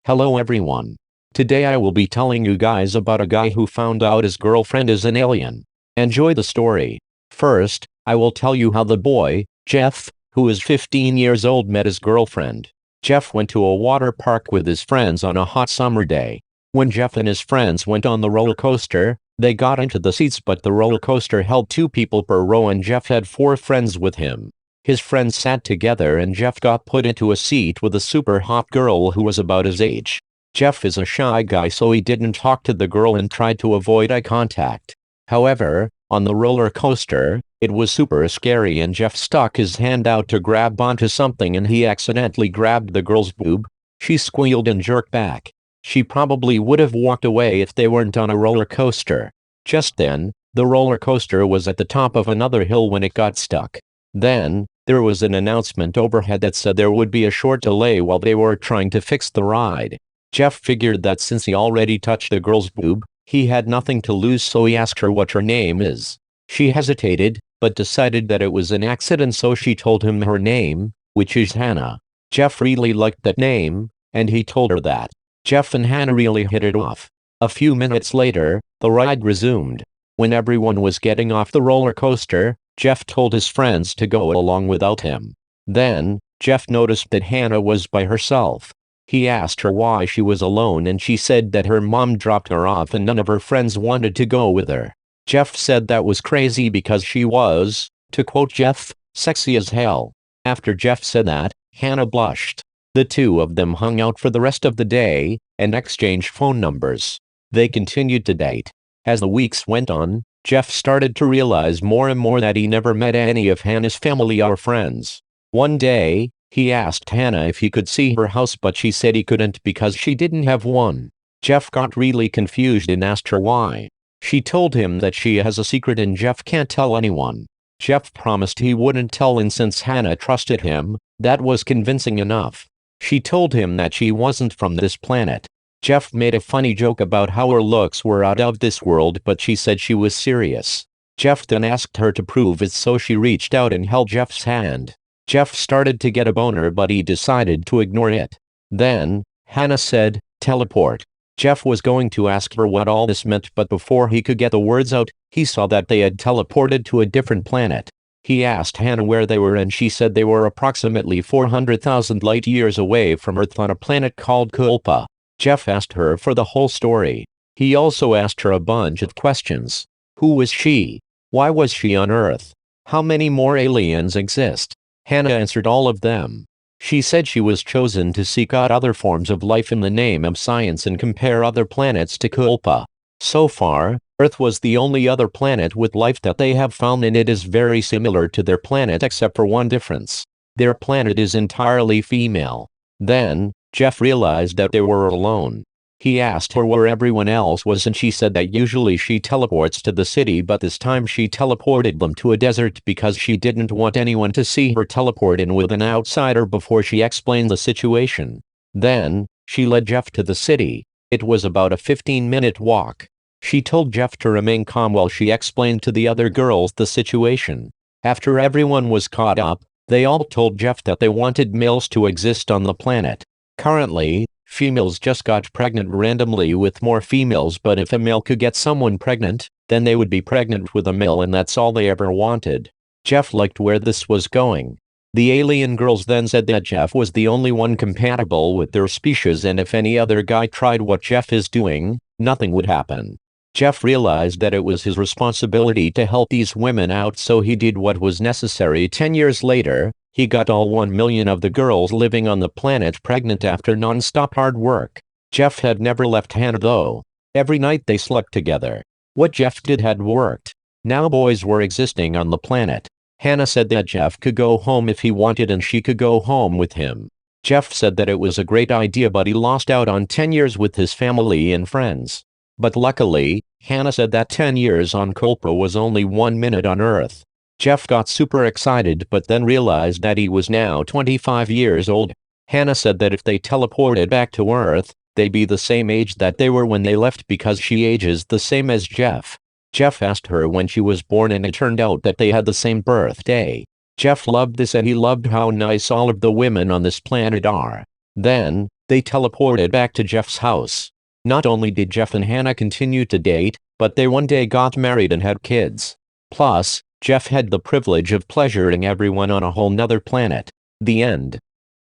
Hello everyone. Today I will be telling you guys about a guy who found out his girlfriend is an alien. Enjoy the story. First, I will tell you how the boy, Jeff, who is 15 years old, met his girlfriend. Jeff went to a water park with his friends on a hot summer day. When Jeff and his friends went on the roller coaster, they got into the seats, but the roller coaster held 2 people per row and Jeff had 4 friends with him. His friends sat together and Jeff got put into a seat with a super hot girl who was about his age. Jeff is a shy guy, so he didn't talk to the girl and tried to avoid eye contact. However, on the roller coaster, it was super scary and Jeff stuck his hand out to grab onto something and he accidentally grabbed the girl's boob. She squealed and jerked back. She probably would have walked away if they weren't on a roller coaster. Just then, the roller coaster was at the top of another hill when it got stuck. Then, there was an announcement overhead that said there would be a short delay while they were trying to fix the ride. Jeff figured that since he already touched the girl's boob, he had nothing to lose, so he asked her what her name is. She hesitated, but decided that it was an accident, so she told him her name, which is Hannah. Jeff really liked that name, and he told her that. Jeff and Hannah really hit it off. A few minutes later, the ride resumed. When everyone was getting off the roller coaster, Jeff told his friends to go along without him. Then, Jeff noticed that Hannah was by herself. He asked her why she was alone and she said that her mom dropped her off and none of her friends wanted to go with her. Jeff said that was crazy because she was, to quote Jeff, sexy as hell. After Jeff said that, Hannah blushed. The two of them hung out for the rest of the day and exchanged phone numbers. They continued to date. As the weeks went on, Jeff started to realize more and more that he never met any of Hannah's family or friends. One day, he asked Hannah if he could see her house, but she said he couldn't because she didn't have one. Jeff got really confused and asked her why. She told him that she has a secret and Jeff can't tell anyone. Jeff promised he wouldn't tell, and since Hannah trusted him, that was convincing enough. She told him that she wasn't from this planet. Jeff made a funny joke about how her looks were out of this world, but she said she was serious. Jeff then asked her to prove it, so she reached out and held Jeff's hand. Jeff started to get a boner, but he decided to ignore it. Then, Hannah said, "Teleport." Jeff was going to ask her what all this meant, but before he could get the words out, he saw that they had teleported to a different planet. He asked Hannah where they were and she said they were approximately 400,000 light years away from Earth on a planet called Kulpa. Jeff asked her for the whole story. He also asked her a bunch of questions. Who was she? Why was she on Earth? How many more aliens exist? Hannah answered all of them. She said she was chosen to seek out other forms of life in the name of science and compare other planets to Kulpa. So far, Earth was the only other planet with life that they have found, and it is very similar to their planet except for one difference. Their planet is entirely female. Then, Jeff realized that they were alone. He asked her where everyone else was and she said that usually she teleports to the city, but this time she teleported them to a desert because she didn't want anyone to see her teleport in with an outsider before she explained the situation. Then, she led Jeff to the city. It was about a 15-minute walk. She told Jeff to remain calm while she explained to the other girls the situation. After everyone was caught up, they all told Jeff that they wanted males to exist on the planet. Currently, females just got pregnant randomly with more females, but if a male could get someone pregnant, then they would be pregnant with a male, and that's all they ever wanted. Jeff liked where this was going. The alien girls then said that Jeff was the only one compatible with their species, and if any other guy tried what Jeff is doing, nothing would happen. Jeff realized that it was his responsibility to help these women out, so he did what was necessary. 10 years later, he got all 1 million of the girls living on the planet pregnant after non-stop hard work. Jeff had never left Hannah though. Every night they slept together. What Jeff did had worked. Now boys were existing on the planet. Hannah said that Jeff could go home if he wanted and she could go home with him. Jeff said that it was a great idea, but he lost out on 10 years with his family and friends. But luckily, Hannah said that 10 years on Kulpa was only 1 minute on Earth. Jeff got super excited but then realized that he was now 25 years old. Hannah said that if they teleported back to Earth, they'd be the same age that they were when they left because she ages the same as Jeff. Jeff asked her when she was born and it turned out that they had the same birthday. Jeff loved this and he loved how nice all of the women on this planet are. Then, They teleported back to Jeff's house. Not only did Jeff and Hannah continue to date, but they one day got married and had kids. Plus, Jeff had the privilege of pleasuring everyone on a whole nother planet. The end.